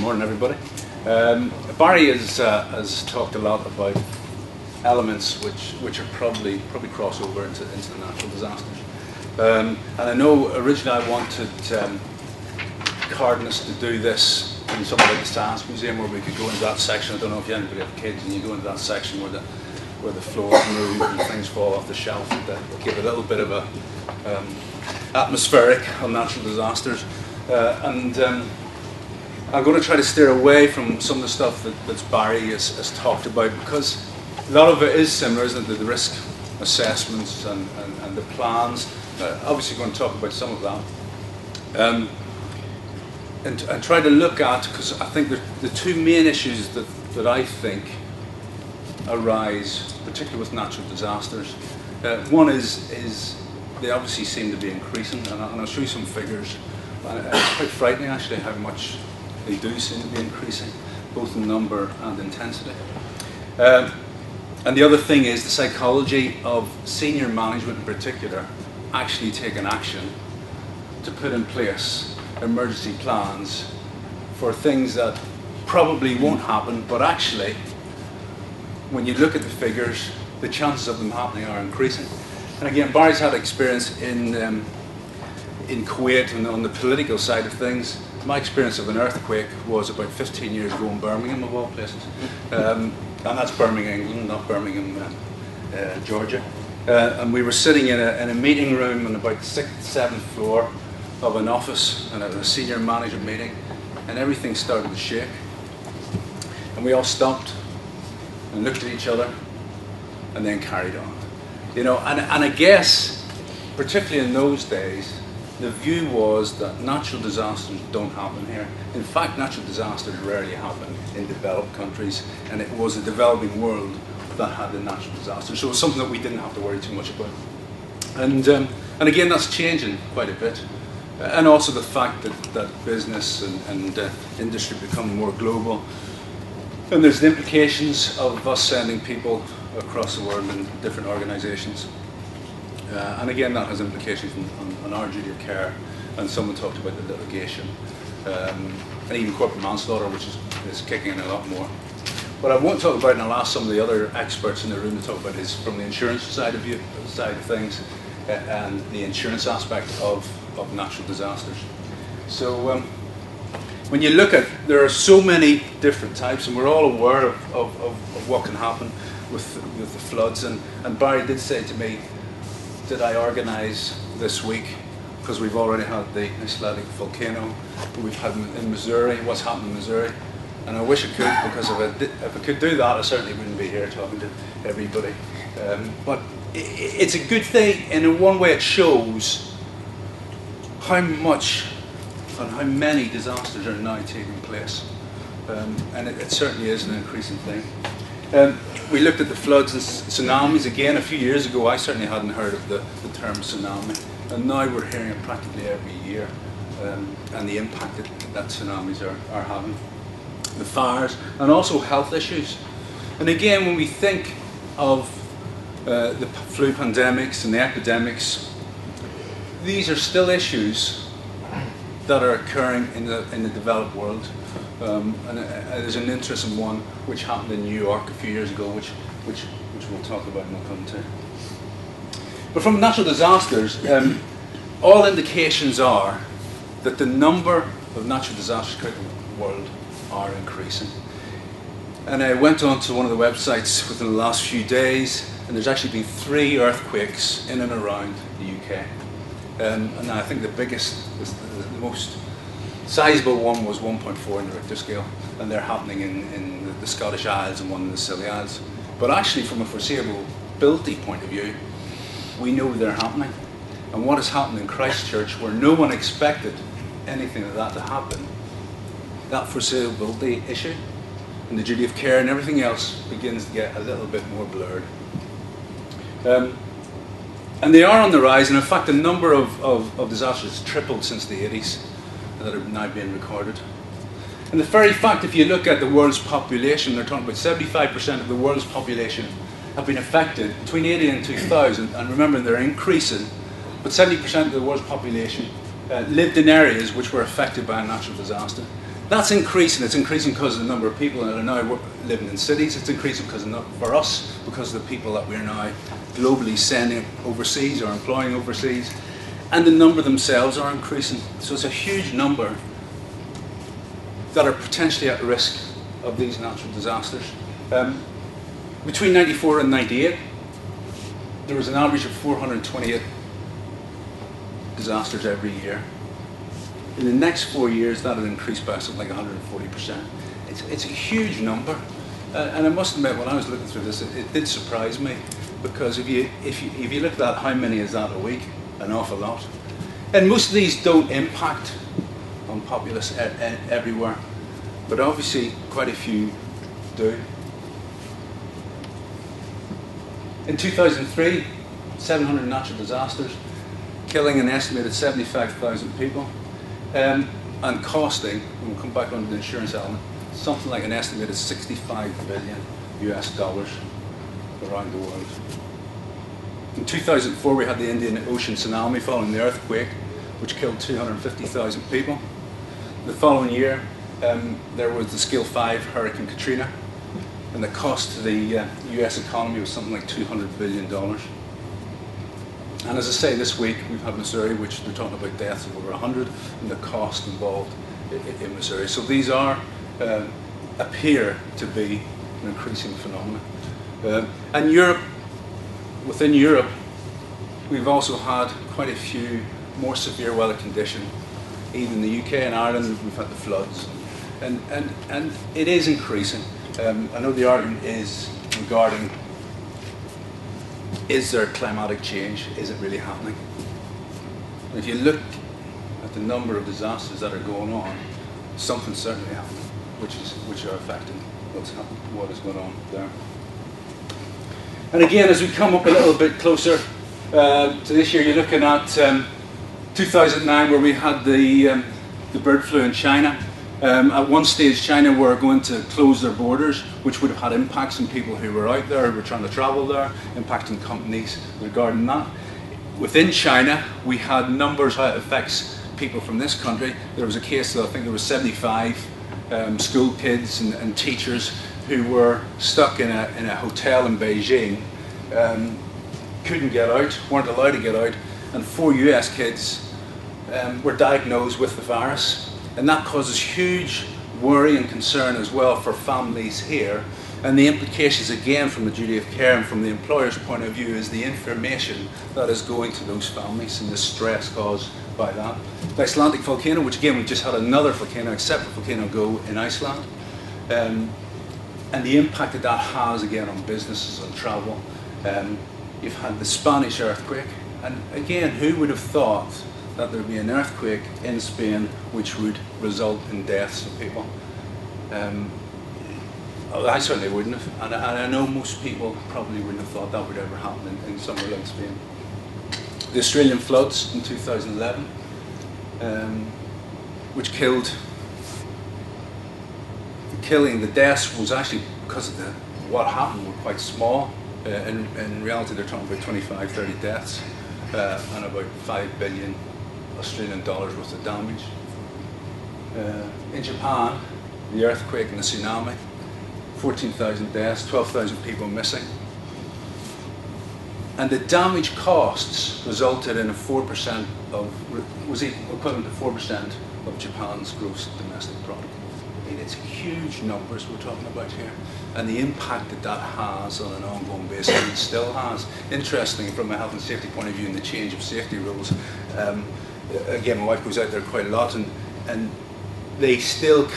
morning, everybody. Barry has talked a lot about elements which are probably cross over into the natural disasters. And I know originally I wanted Cardenas to do this in something like the Science Museum, where we could go into that section. I don't know if anybody have kids, and you go into that section where the floors move and things fall off the shelf, that give a little bit of a atmospheric on natural disasters. I'm going to try to steer away from some of the stuff that Barry has talked about, because a lot of it is similar, isn't it? The risk assessments and the plans. Obviously going to talk about some of that. And try to look at, because I think the two main issues that I think arise, particularly with natural disasters. One is they obviously seem to be increasing, and I'll show you some figures. It's quite frightening actually how much they do seem to be increasing, both in number and intensity. And the other thing is the psychology of senior management in particular actually taking action to put in place emergency plans for things that probably won't happen, but actually, when you look at the figures, the chances of them happening are increasing. And again, Barry's had experience in Kuwait, and on the political side of things. My experience of an earthquake was about 15 years ago in Birmingham, of all places. And that's Birmingham, England, not Birmingham, Georgia. And we were sitting in a meeting room on about the 6th, 7th floor of an office, and a senior management meeting, and everything started to shake. And we all stopped and looked at each other and then carried on. You know, and I guess, particularly in those days, the view was that natural disasters don't happen here. In fact, natural disasters rarely happen in developed countries, and it was the developing world that had the natural disasters. So it was something that we didn't have to worry too much about. And again, that's changing quite a bit. And also the fact that business and industry become more global. And there's the implications of us sending people across the world in different organizations. And again, that has implications on our duty of care, and someone talked about the litigation, and even corporate manslaughter, which is kicking in a lot more. What I won't talk about, and I'll ask some of the other experts in the room to talk about, is from the insurance side of things, and the insurance aspect of natural disasters. So when you look at, there are so many different types, and we're all aware of what can happen with the floods, and Barry did say to me, did I organise this week, because we've already had the Icelandic volcano, we've had in Missouri, what's happened in Missouri, and I wish I could, because if I could do that, I certainly wouldn't be here talking to everybody. But it's a good thing, and in one way it shows how much and how many disasters are now taking place, and it certainly is an increasing thing. We looked at the floods and tsunamis again. A few years ago, I certainly hadn't heard of the term tsunami, and now we're hearing it practically every year, and the impact that tsunamis are having. The fires, and also health issues. And again, when we think of the flu pandemics and the epidemics, these are still issues that are occurring in the developed world. And there's an interesting one which happened in New York a few years ago, which we'll talk about and we'll come to. But from natural disasters, all indications are that the number of natural disasters throughout the world are increasing. And I went on to one of the websites within the last few days, and there's actually been 3 earthquakes in and around the UK. And I think the biggest, the most sizable one was 1.4 in the Richter scale, and they're happening in the Scottish Isles and one in the Scilly Isles. But actually, from a foreseeability point of view, we know they're happening. And what has happened in Christchurch, where no one expected anything like that to happen, that foreseeability issue and the duty of care and everything else begins to get a little bit more blurred. And they are on the rise, and in fact the number of disasters has tripled since the 80s that are now being recorded. And the very fact, if you look at the world's population, they're talking about 75% of the world's population have been affected between 80 and 2000, and remember they're increasing, but 70% of the world's population lived in areas which were affected by a natural disaster. That's increasing. It's increasing because of the number of people that are now living in cities. It's increasing for us because of the people that we're now globally sending overseas or employing overseas. And the number themselves are increasing. So it's a huge number that are potentially at risk of these natural disasters. Between 94 and 98, there was an average of 428 disasters every year. In the next 4 years, that will increase by something like 140%. It's a huge number, and I must admit, when I was looking through this, it did surprise me, because if you look at how many is that a week, an awful lot. And most of these don't impact on populace everywhere, but obviously quite a few do. In 2003, 700 natural disasters, killing an estimated 75,000 people, and costing, and we'll come back on to the insurance element, something like an estimated $65 billion US around the world. In 2004, we had the Indian Ocean tsunami following the earthquake, which killed 250,000 people. The following year, there was the Scale 5 Hurricane Katrina, and the cost to the US economy was something like $200 billion. And as I say, this week we've had Missouri, which they're talking about deaths of over 100, and the cost involved in Missouri. So these appear to be an increasing phenomenon. And Europe, within Europe, we've also had quite a few more severe weather conditions. Even in the UK and Ireland, we've had the floods, and it is increasing. I know the argument is regarding, is there climatic change? Is it really happening? And if you look at the number of disasters that are going on, something's certainly happening, which are affecting what is going on there. And again, as we come up a little bit closer to this year, you're looking at 2009, where we had the bird flu in China. At one stage, China were going to close their borders, which would have had impacts on people who were out there, who were trying to travel there, impacting companies regarding that. Within China, we had numbers how it affects people from this country. There was a case that I think there was 75 school kids and teachers who were stuck in a hotel in Beijing, couldn't get out, weren't allowed to get out, and 4 US kids were diagnosed with the virus. And that causes huge worry and concern as well for families here. And the implications, again, from the duty of care and from the employer's point of view, is the information that is going to those families and the stress caused by that. The Icelandic volcano, which again, we just had another volcano, a separate volcano go in Iceland. And the impact that that has, again, on businesses, on travel. You've had the Spanish earthquake. And again, who would have thought that there would be an earthquake in Spain which would result in deaths of people? I certainly wouldn't have, and I know most people probably wouldn't have thought that would ever happen in somewhere like Spain. The Australian floods in 2011, which the deaths was actually because of what happened were quite small. In reality, they're talking about 25, 30 deaths and about 5 billion Australian dollars worth of damage. In Japan, the earthquake and the tsunami, 14,000 deaths, 12,000 people missing. And the damage costs resulted in was equivalent to 4% of Japan's gross domestic product. I mean, it's huge numbers we're talking about here. And the impact that has on an ongoing basis, and it still has. Interestingly, from a health and safety point of view, and the change of safety rules, again, my wife goes out there quite a lot, and they still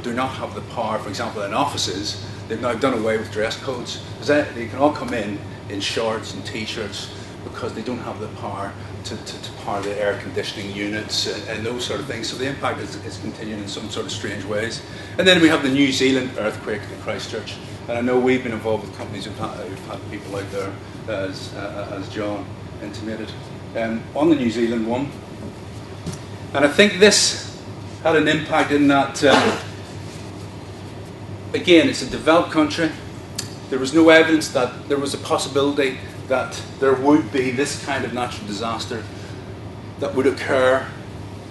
do not have the power. For example, in offices, they've now done away with dress codes. They can all come in shorts and t-shirts because they don't have the power to power the air conditioning units and those sort of things. So the impact is continuing in some sort of strange ways. And then we have the New Zealand earthquake in Christchurch. And I know we've been involved with companies who've had people out there, as John intimated, on the New Zealand one. And I think this had an impact in that, again, it's a developed country. There was no evidence that there was a possibility that there would be this kind of natural disaster that would occur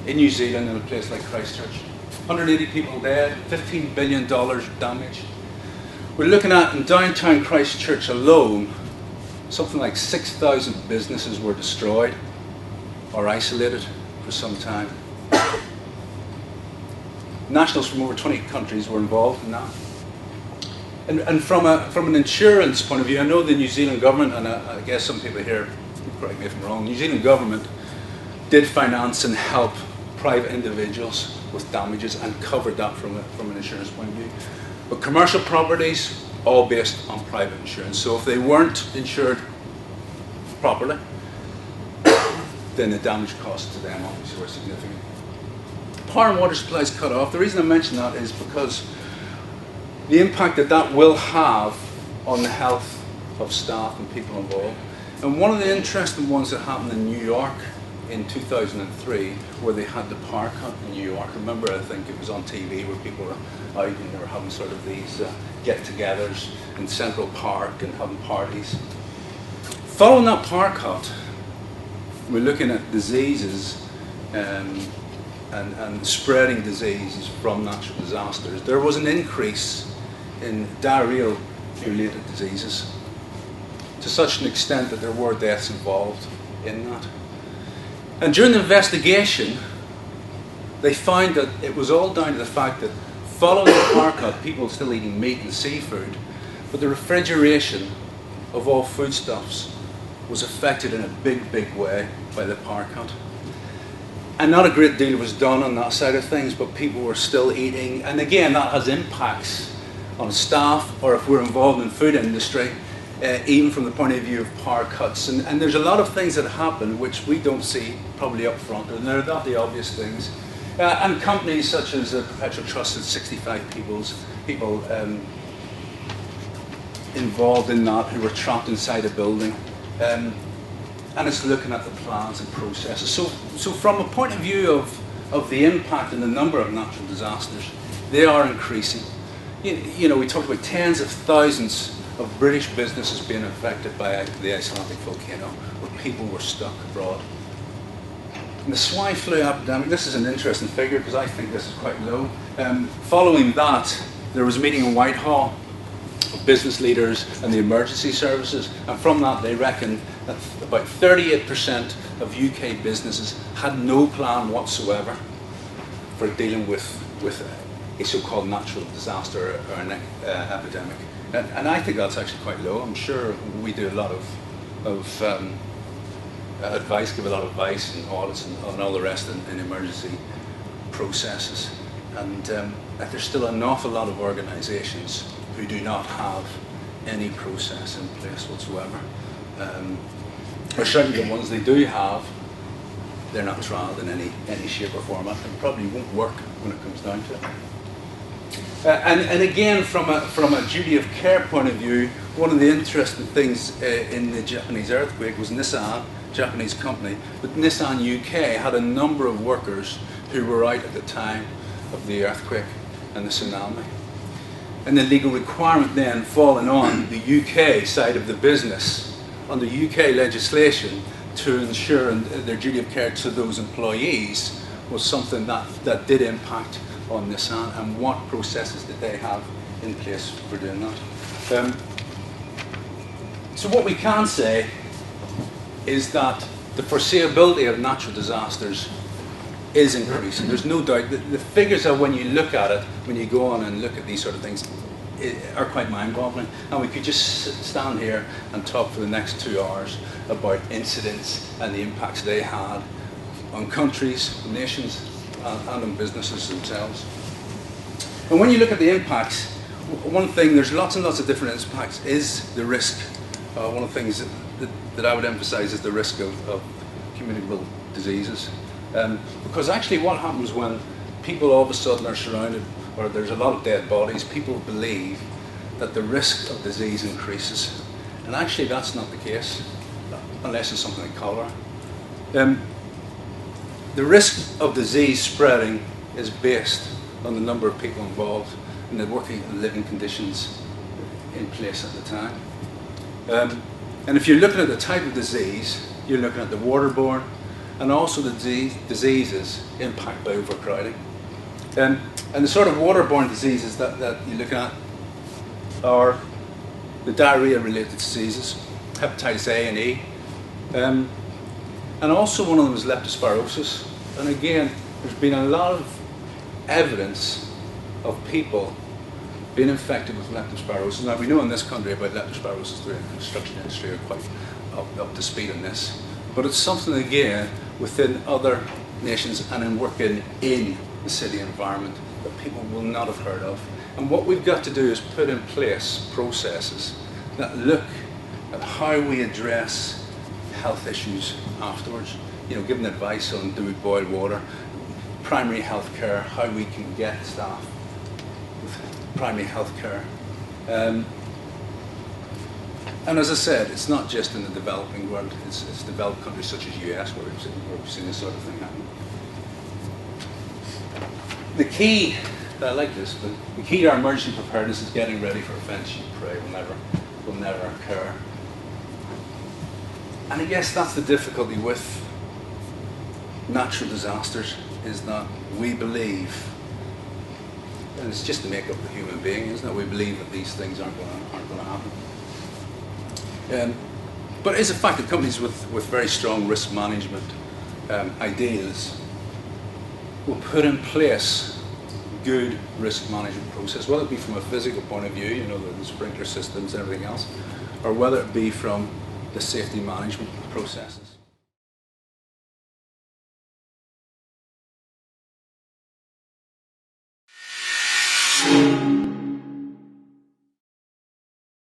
in New Zealand in a place like Christchurch. 180 people dead, $15 billion damage. We're looking at, in downtown Christchurch alone, something like 6,000 businesses were destroyed or isolated for some time. Nationals from over 20 countries were involved in that. And from an insurance point of view, I know the New Zealand government, and I guess some people here, correct me if I'm wrong, the New Zealand government did finance and help private individuals with damages and covered that from an insurance point of view. But commercial properties, all based on private insurance. So if they weren't insured properly, then the damage costs to them obviously were significant. Power and water supplies cut off. The reason I mention that is because the impact that will have on the health of staff and people involved. And one of the interesting ones that happened in New York in 2003, where they had the power cut in New York. Remember, I think it was on TV where people were out and they were having sort of these get-togethers in Central Park and having parties. Following that power cut, we're looking at diseases and spreading diseases from natural disasters. There was an increase in diarrheal-related diseases to such an extent that there were deaths involved in that. And during the investigation, they found that it was all down to the fact that following the power cut, people were still eating meat and seafood, but the refrigeration of all foodstuffs was affected in a big, big way by the power cut. And not a great deal was done on that side of things, but people were still eating. And again, that has impacts on staff, or if we're involved in the food industry, even from the point of view of power cuts. And there's a lot of things that happen which we don't see probably up front, and they're not the obvious things. And companies such as Perpetual Trust had 65 people involved in that who were trapped inside a building. And it's looking at the plans and processes. So from a point of view of the impact and the number of natural disasters, they are increasing. You know, we talked about tens of thousands of British businesses being affected by the Icelandic volcano, where people were stuck abroad. And the swine flu epidemic, this is an interesting figure because I think this is quite low. Following that, there was a meeting in Whitehall of business leaders and the emergency services, and from that they reckon that about 38% of UK businesses had no plan whatsoever for dealing with a so-called natural disaster or an epidemic. And I think that's actually quite low. I'm sure we do a lot of advice, give a lot of advice and audits and all the rest in emergency processes. And there's still an awful lot of organisations who do not have any process in place whatsoever. Or certainly the ones they do have, they're not trialled in any shape or format, and probably won't work when it comes down to it. And again, from a duty of care point of view, one of the interesting things in the Japanese earthquake was Nissan, Japanese company, but Nissan UK had a number of workers who were out at the time of the earthquake and the tsunami. And the legal requirement then falling on the UK side of the business, under UK legislation, to ensure their duty of care to those employees was something that did impact on Nissan, and what processes did they have in place for doing that. So what we can say is that the foreseeability of natural disasters is increasing. There's no doubt. The figures are, when you look at it, when you go on and look at these sort of things, are quite mind-boggling. And we could just stand here and talk for the next 2 hours about incidents and the impacts they had on countries, nations, and on businesses themselves. And when you look at the impacts, one thing, there's lots and lots of different impacts, is the risk. One of the things that I would emphasize is the risk of communicable diseases. Because actually what happens when people all of a sudden are surrounded, or there's a lot of dead bodies, people believe that the risk of disease increases. And actually that's not the case, unless it's something like cholera. The risk of disease spreading is based on the number of people involved and the working and living conditions in place at the time. And if you're looking at the type of disease, you're looking at the waterborne and also the diseases impacted by overcrowding. And the sort of waterborne diseases that you're looking at are the diarrhea-related diseases, hepatitis A and E, and also one of them is leptospirosis. And again, there's been a lot of evidence of people being infected with leptospirosis. Now, we know in this country about leptospirosis, the construction industry are quite up to speed on this, but it's something, again, within other nations and in working in the city environment that people will not have heard of. And what we've got to do is put in place processes that look at how we address health issues afterwards. You know, giving advice on do we boil water, primary health care, how we can get staff with primary health care. And as I said, it's not just in the developing world, it's developed countries such as the US where we've seen this sort of thing happen. The key, I like this, but the key to our emergency preparedness is getting ready for events you pray will never occur. And I guess that's the difficulty with natural disasters, is that we believe, and it's just the makeup of the human being, isn't it? We believe that these things aren't going to happen. But it's a fact that companies with very strong risk management ideals will put in place good risk management process, whether it be from a physical point of view, you know, the sprinkler systems and everything else, or whether it be from the safety management processes.